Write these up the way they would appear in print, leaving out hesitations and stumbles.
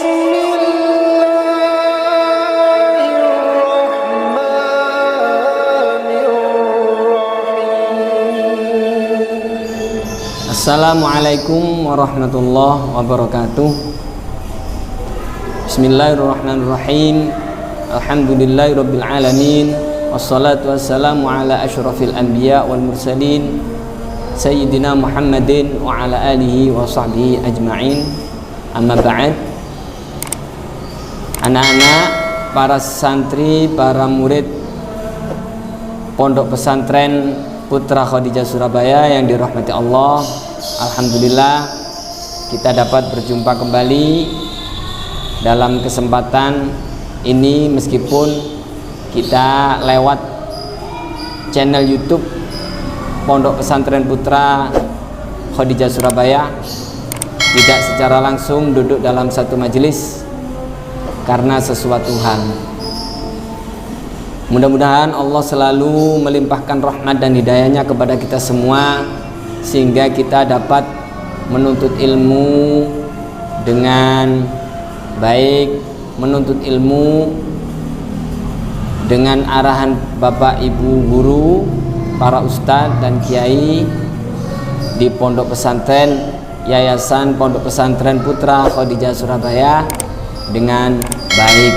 Assalamualaikum warahmatullahi wabarakatuh. Bismillahirrahmanirrahim. Alhamdulillahirabbil alamin. Wassalatu wassalamu ala asyrafil anbiya wal mursalin Sayyidina Muhammadin wa ala alihi wa sahbihi ajma'in. Amma ba'd. Anak-anak, para santri, para murid Pondok Pesantren Putra Khadijah Surabaya yang dirahmati Allah, alhamdulillah kita dapat berjumpa kembali dalam kesempatan ini meskipun kita lewat channel YouTube Pondok Pesantren Putra Khadijah Surabaya, tidak secara langsung duduk dalam satu majelis karena sesuatu hal. Mudah-mudahan Allah selalu melimpahkan rahmat dan hidayahnya kepada kita semua sehingga kita dapat menuntut ilmu dengan baik, menuntut ilmu dengan arahan Bapak Ibu guru, para ustadz dan kiai di Pondok Pesantren Yayasan Pondok Pesantren Putra Khadijah Surabaya dengan baik.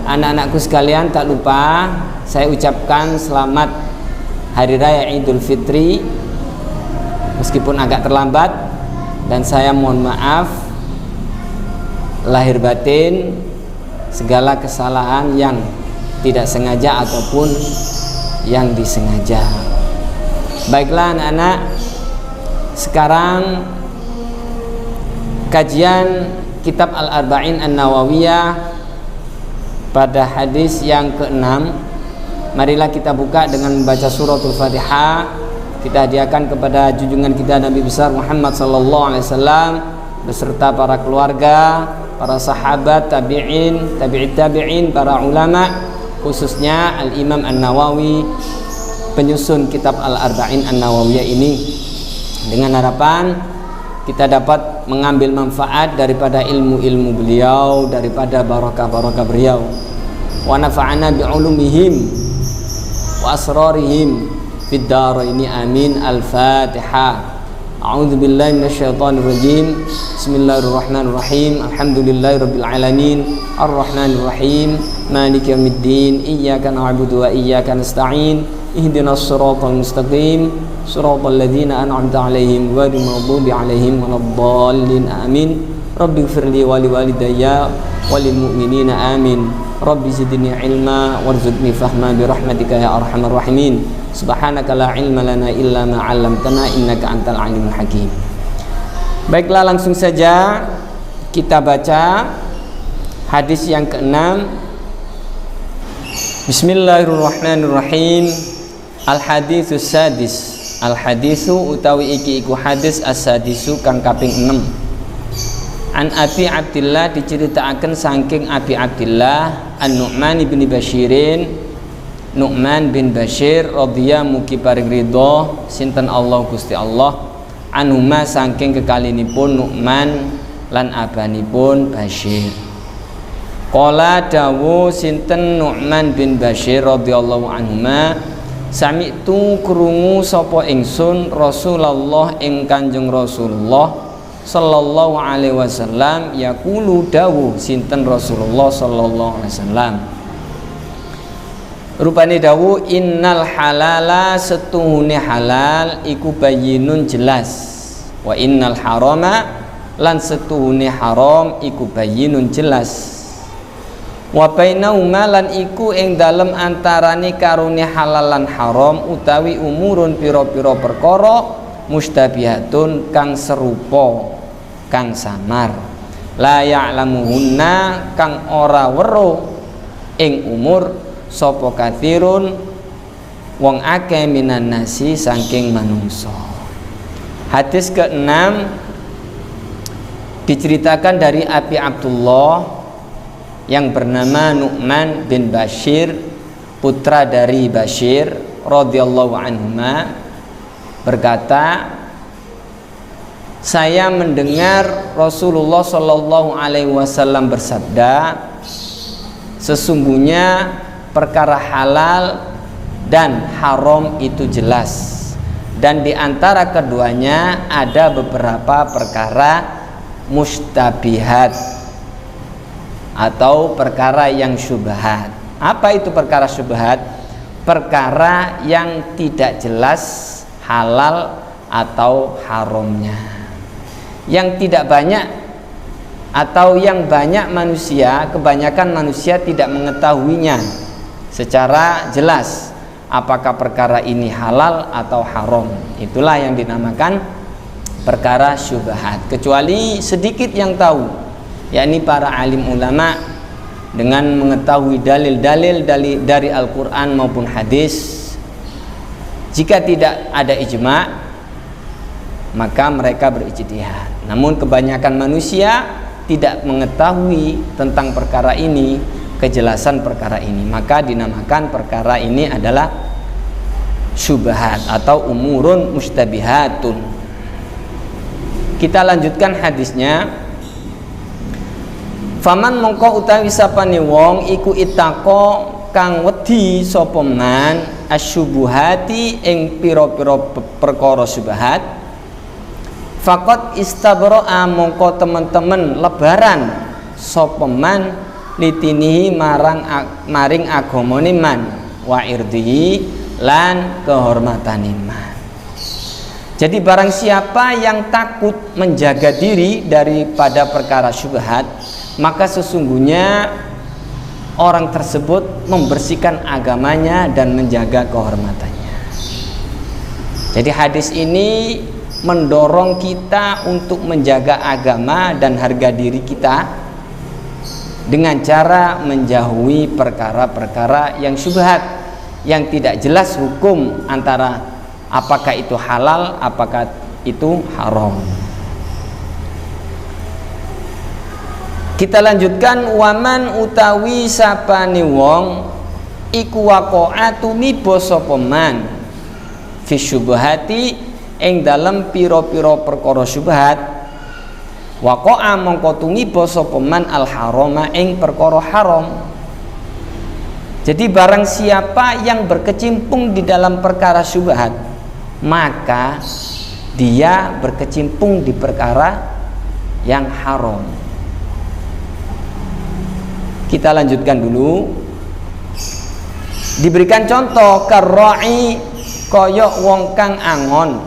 Anak-anakku sekalian, tak lupa saya ucapkan selamat Hari Raya Idul Fitri meskipun agak terlambat, dan saya mohon maaf lahir batin segala kesalahan yang tidak sengaja ataupun yang disengaja. Baiklah anak-anak, sekarang kajian kitab Al-Arba'in An-Nawawiyah pada hadis yang ke-6. Marilah kita buka dengan membaca suratul Fatihah. Kita hadiahkan kepada junjungan kita Nabi besar Muhammad sallallahu alaihi wasallam beserta para keluarga, para sahabat, tabi'in, tabi'it tabi'in, para ulama, khususnya Al-Imam An-Nawawi, penyusun kitab Al-Arba'in An-Nawawiyah ini, dengan harapan kita dapat mengambil manfaat daripada ilmu-ilmu beliau, daripada barakah-barakah beliau. Wa nafa'ana bi'ulumihim wa asrarihim fid dharaini amin. Al-Fatihah. A'udzu billahi minasyaitonir rajim. Bismillahirrahmanirrahim. Alhamdulillahirabbil alamin. Arrahmanir rahim. Maliki yaumiddin. Iyyaka na'budu wa iyyaka nasta'in. Ihdinas siratal mustaqim. Siratal ladzina an'amta 'alaihim ghairil maghdubi 'alaihim waladdallin. Amin. Rabbighfirli wa liwalidayya walil mu'minina amin. Rabbi zidni ilma warzuqni fahma birahmatika ya arhamar rahimin. Subhanaka la ilma lana illa ma 'allamtana innaka antal alimul hakim. Baiklah, langsung saja kita baca hadis yang ke-6. Bismillahirrahmanirrahim. Al-haditsus sadis. Al-hadisu utawi iki iku hadis as-sadisu kang kaping 6. An Abi Abdillah, diceritakan saking Abi Abdillah An-Nu'man bin Bashirin, Nu'man bin Bashir radhiyallahu mugi paring ridho sinten Allah Gusti Allah, anhuma saking kekalinipun Nu'man lan abanipun Bashir. Qala dawu sinten Nu'man bin Bashir radhiyallahu anhuma, sami'tu krungu sapa ingsun Rasulullah ing Kanjeng Rasulullah sallallahu alaihi wasallam yaqulu dawuh sinten Rasulullah sallallahu alaihi wasallam, rupane dawuh innal halala setuhune halal iku bayyinun jelas, wa innal harama lan setuhune haram iku bayyinun jelas, wa bainahuma lan iku ing dalem antarane karone halal lan haram utawi umurun pira-pira perkara mustabihatun kang serupa, kang samar, la ya'lamuhunna kang ora weruh ing umur sapa kathirun wong akeh minan nasi saking manungsa. Hadis ke-6 diceritakan dari Abi Abdullah yang bernama Nu'man bin Bashir, putra dari Bashir radhiyallahu anhuma, berkata, saya mendengar Rasulullah Shallallahu Alaihi Wasallam bersabda, sesungguhnya perkara halal dan haram itu jelas, dan di antara keduanya ada beberapa perkara mustabihat atau perkara yang syubhat. Apa itu perkara syubhat? Perkara yang tidak jelas halal atau haramnya, yang tidak banyak atau yang banyak manusia, kebanyakan manusia tidak mengetahuinya secara jelas apakah perkara ini halal atau haram. Itulah yang dinamakan perkara syubhat, kecuali sedikit yang tahu, yakni para alim ulama dengan mengetahui dalil-dalil dari Al-Quran maupun hadis. Jika tidak ada ijma', maka mereka berijtihad. Namun kebanyakan manusia tidak mengetahui tentang perkara ini, kejelasan perkara ini, maka dinamakan perkara ini adalah syubhat atau umurun mustabihatun. Kita lanjutkan hadisnya. Faman mongko utawi sapane wong iku itako kang wedi sapa man asyubuhati ing pira-pira perkara syubhat, faqad istabro'a mongko teman-teman lebaran sapa man litinihi maring agamane man wa irdihi lan kehormatane man. Jadi barang siapa yang takut menjaga diri daripada perkara syubhat, maka sesungguhnya orang tersebut membersihkan agamanya dan menjaga kehormatannya. Jadi hadis ini mendorong kita untuk menjaga agama dan harga diri kita dengan cara menjauhi perkara-perkara yang syubhat, yang tidak jelas hukum antara apakah itu halal, apakah itu haram. Kita lanjutkan, waman utawi sapane wong iku waqa'atu mibo sapa man fi syubhati ing dalem pira-pira perkara syubhat, waqa'a mongko tumiba sapa man al harama ing perkara haram. Jadi barang siapa yang berkecimpung di dalam perkara syubhat, maka dia berkecimpung di perkara yang haram. Kita lanjutkan dulu. Diberikan contoh karra'i kaya wong kang angon,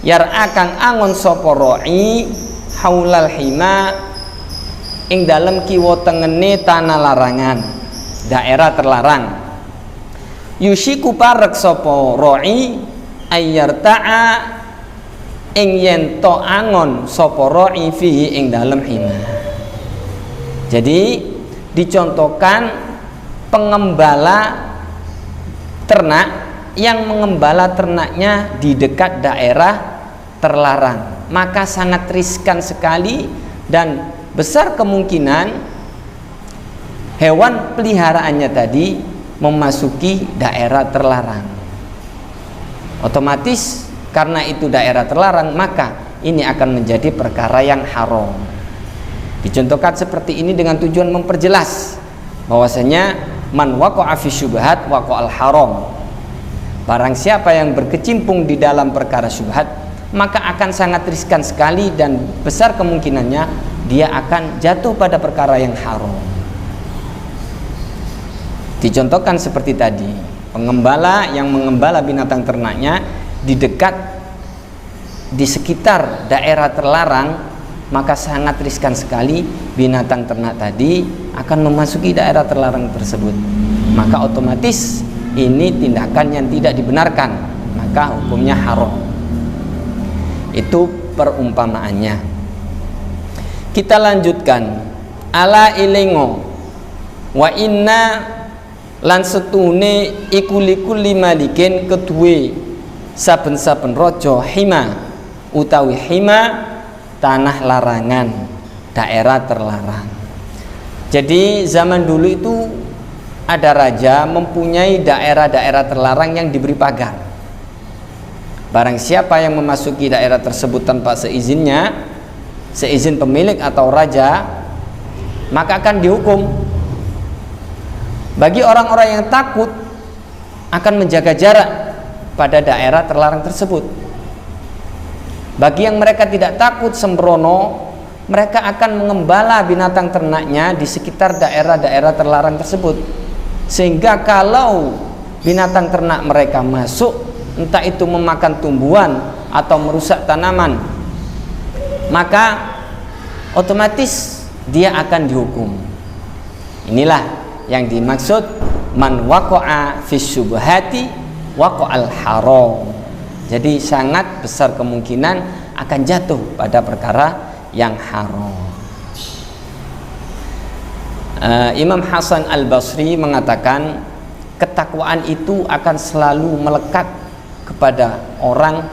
yar'a kang angon sapa ra'i haulal hima ing dalem kiwa tengene tanah larangan, daerah terlarang. Yushiku parek sapa ra'i ayyarta'a ing yen to angon sapa ra'i fihi ing dalem hima. Jadi dicontohkan pengembala ternak yang mengembala ternaknya di dekat daerah terlarang, maka sangat riskan sekali dan besar kemungkinan hewan peliharaannya tadi memasuki daerah terlarang. Otomatis karena itu daerah terlarang, maka ini akan menjadi perkara yang haram. Dicontohkan seperti ini dengan tujuan memperjelas bahwasanya man waqa'a fi syubhat waqa'al haram. Barang siapa yang berkecimpung di dalam perkara syubhat, maka akan sangat riskan sekali dan besar kemungkinannya dia akan jatuh pada perkara yang haram. Dicontohkan seperti tadi, pengembala yang mengembala binatang ternaknya di sekitar daerah terlarang, maka sangat riskan sekali binatang ternak tadi akan memasuki daerah terlarang tersebut. Maka otomatis ini tindakan yang tidak dibenarkan, maka hukumnya haram. Itu perumpamaannya. Kita lanjutkan. Ala ilingo wa inna lan setune iku likulli malikin kedue saben-saben raja hima utawi hima tanah larangan, daerah terlarang. Jadi zaman dulu itu ada raja mempunyai daerah-daerah terlarang yang diberi pagar. Barang siapa yang memasuki daerah tersebut tanpa seizinnya, seizin pemilik atau raja, maka akan dihukum. Bagi orang-orang yang takut akan menjaga jarak pada daerah terlarang tersebut. Bagi yang mereka tidak takut sembrono, mereka akan mengembala binatang ternaknya di sekitar daerah-daerah terlarang tersebut. Sehingga kalau binatang ternak mereka masuk, entah itu memakan tumbuhan atau merusak tanaman, maka otomatis dia akan dihukum. Inilah yang dimaksud man waqa'a fi syubhati waqa'al haram. Jadi sangat besar kemungkinan akan jatuh pada perkara yang haram. Imam Hasan Al-Basri mengatakan ketakwaan itu akan selalu melekat kepada orang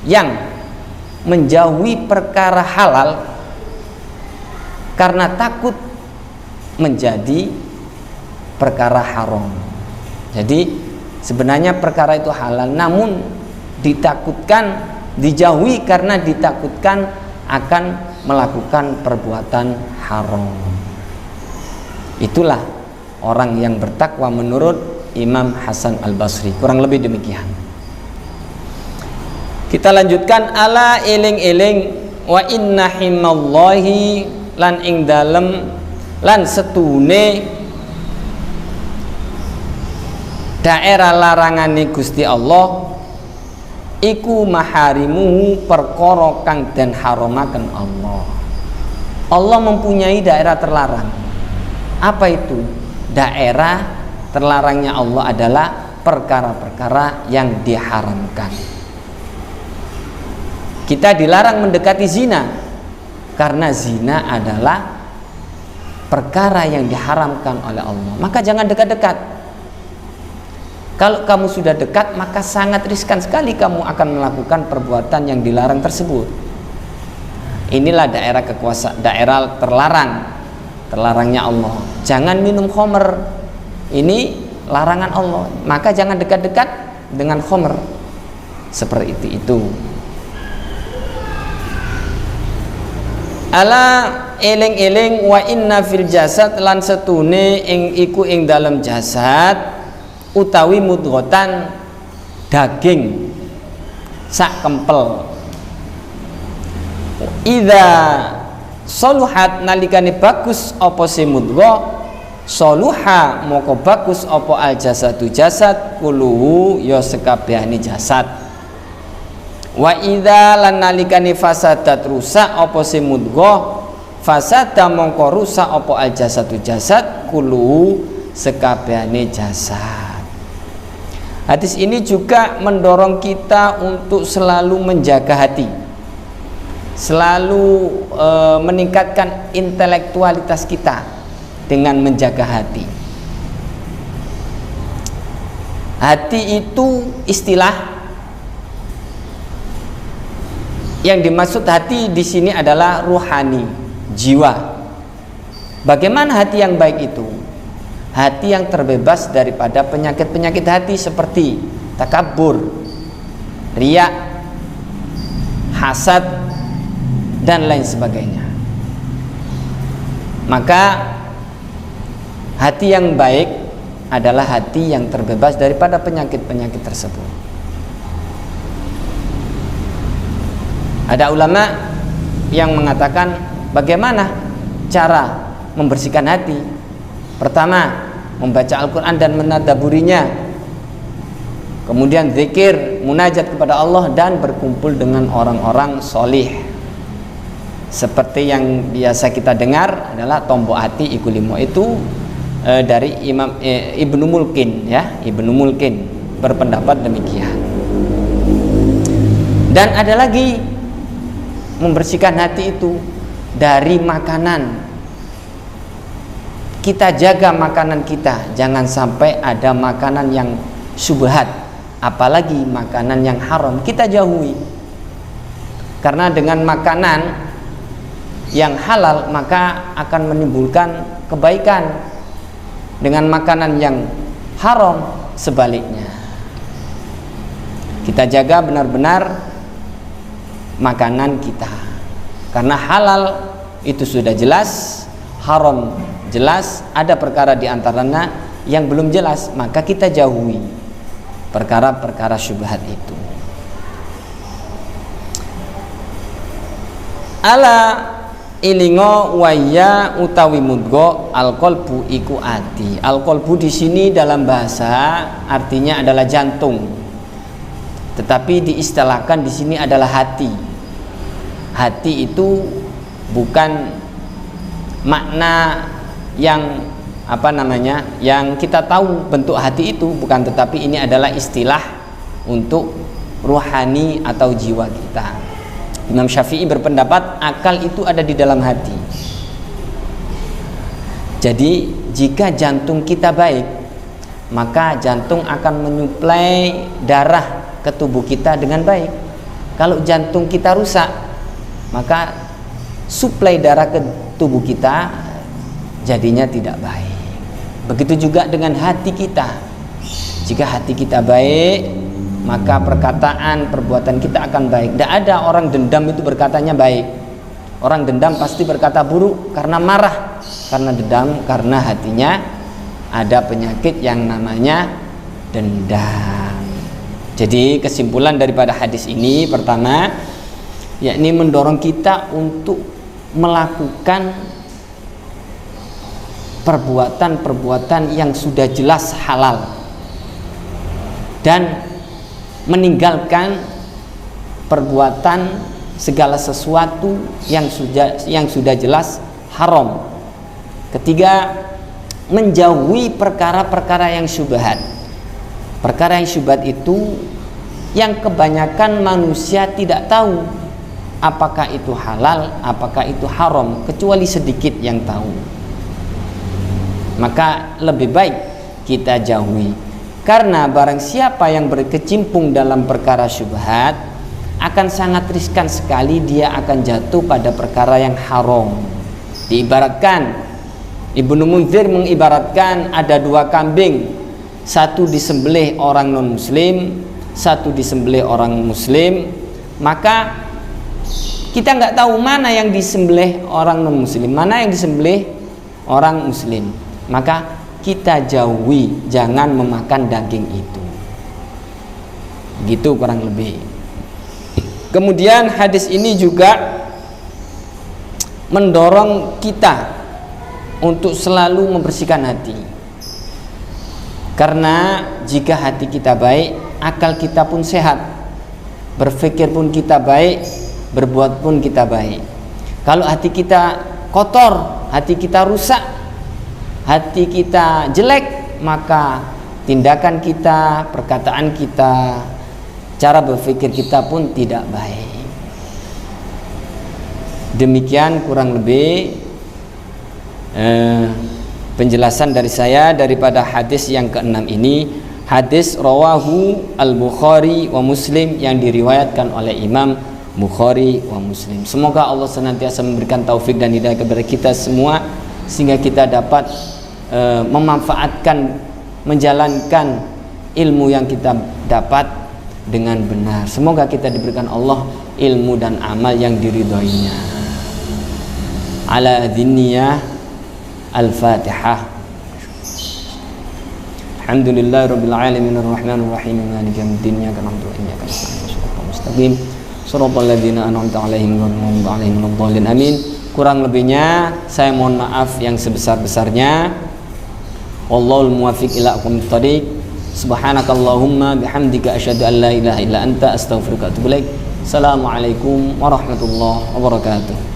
yang menjauhi perkara halal karena takut menjadi perkara haram. Jadi sebenarnya perkara itu halal, namun ditakutkan, dijauhi karena ditakutkan akan melakukan perbuatan haram. Itulah orang yang bertakwa menurut Imam Hasan Al-Basri. Kurang lebih demikian. Kita lanjutkan, ala eling-eling wa inna himallahi lan ing dalem lan setune daerah larangane Gusti Allah iku maharimuhu perkara kang den haramaken Allah. Allah mempunyai daerah terlarang. Apa itu? Daerah terlarangnya Allah adalah perkara-perkara yang diharamkan. Kita dilarang mendekati zina karena zina adalah perkara yang diharamkan oleh Allah. Maka jangan dekat-dekat. Kalau kamu sudah dekat, maka sangat riskan sekali kamu akan melakukan perbuatan yang dilarang tersebut. Inilah daerah kekuasaan, daerah terlarangnya Allah. Jangan minum khamr. Ini larangan Allah. Maka jangan dekat-dekat dengan khamr. Seperti itu. Ala eling-eling wa inna fil jasad lan setune ing iku ing dalam jasad utawi mudghatan daging sak kempel. Idza soluhat nalikane bagus apa si mudghah, soluha moko bagus apa al jasadu jasad kuluhu ya sekabehane jasad. Wa idza lan nalikane fasadat rusak apa si mudghah, fasada mongko rusak apa al jasadu jasad kuluhu sekabehane jasad. Hadis ini juga mendorong kita untuk selalu menjaga hati, selalu meningkatkan intelektualitas kita dengan menjaga hati. Hati itu istilah yang dimaksud hati di sini adalah ruhani, jiwa. Bagaimana hati yang baik itu? Hati yang terbebas daripada penyakit-penyakit hati seperti takabur, riya, hasad, dan lain sebagainya. Maka hati yang baik adalah hati yang terbebas daripada penyakit-penyakit tersebut. Ada ulama yang mengatakan bagaimana cara membersihkan hati. Pertama, membaca Al-Quran dan menadaburinya. Kemudian zikir, munajat kepada Allah, dan berkumpul dengan orang-orang solih. Seperti yang biasa kita dengar adalah tombok hati iku limo itu dari Imam Ibnu Mulkin, ya, Ibnu Mulkin berpendapat demikian. Dan ada lagi membersihkan hati itu dari makanan. Kita jaga makanan kita, jangan sampai ada makanan yang syubhat, apalagi makanan yang haram kita jauhi. Karena dengan makanan yang halal maka akan menimbulkan kebaikan. Dengan makanan yang haram sebaliknya. Kita jaga benar-benar makanan kita, karena halal itu sudah jelas, haram jelas, ada perkara di antaranya yang belum jelas, maka kita jauhi perkara-perkara syubhat itu. Ala ilingo waya utawi mudgo alqalbu iku ati. Alqalbu di sini dalam bahasa artinya adalah jantung, tetapi diistilahkan di sini adalah hati. Hati itu bukan makna yang yang kita tahu bentuk hati itu, bukan, tetapi ini adalah istilah untuk ruhani atau jiwa kita. Imam Syafi'i berpendapat akal itu ada di dalam hati. Jadi jika jantung kita baik, maka jantung akan menyuplai darah ke tubuh kita dengan baik. Kalau jantung kita rusak, maka suplai darah ke tubuh kita jadinya tidak baik. Begitu juga dengan hati kita. Jika hati kita baik, maka perkataan, perbuatan kita akan baik. Tidak ada orang dendam itu berkatanya baik. Orang dendam pasti berkata buruk karena marah, karena dendam, karena hatinya ada penyakit yang namanya dendam. Jadi kesimpulan daripada hadis ini, pertama, yakni mendorong kita untuk melakukan perbuatan-perbuatan yang sudah jelas halal, dan meninggalkan perbuatan segala sesuatu yang sudah jelas haram. Ketiga, menjauhi perkara-perkara yang syubhat. Perkara yang syubhat itu yang kebanyakan manusia tidak tahu apakah itu halal, apakah itu haram, kecuali sedikit yang tahu. Maka lebih baik kita jauhi. Karena barang siapa yang berkecimpung dalam perkara syubhat, akan sangat riskan sekali dia akan jatuh pada perkara yang haram. Diibaratkan, Ibnu Munzir mengibaratkan ada dua kambing, satu disembelih orang non muslim, satu disembelih orang muslim. Maka kita nggak tahu mana yang disembelih orang non muslim, mana yang disembelih orang muslim. Maka kita jauhi, jangan memakan daging itu. Gitu kurang lebih. Kemudian hadis ini juga mendorong kita untuk selalu membersihkan hati. Karena jika hati kita baik, akal kita pun sehat, berpikir pun kita baik, berbuat pun kita baik. Kalau hati kita kotor, hati kita rusak, hati kita jelek, maka tindakan kita, perkataan kita, cara berpikir kita pun tidak baik. Demikian kurang lebih penjelasan dari saya daripada hadis yang ke-6 ini. Hadis rawahu al-Bukhari wa Muslim, yang diriwayatkan oleh Imam Bukhari wa Muslim. Semoga Allah senantiasa memberikan taufik dan hidayah kepada kita semua, sehingga kita dapat memanfaatkan, menjalankan ilmu yang kita dapat dengan benar. Semoga kita diberikan Allah ilmu dan amal yang diridhoinya. Ala dhinniyah al-Fatihah. Alhamdulillahirabbil alamin arrahmanir rahim maliki yaumiddin iyyaka na'budu wa iyyaka nasta'in shiratal mustaqim shiratal ladzina an'amta 'alaihim ghairil maghdubi 'alaihim waladdallin. Amin. Kurang lebihnya saya mohon maaf yang sebesar-besarnya. Wallahul muwaffiq ila aqwamit thoriq. Subhanakallahumma bihamdika asyhadu an la ilaha illa anta astaghfiruka wa atubu ilaik. Assalamualaikum warahmatullahi wabarakatuh.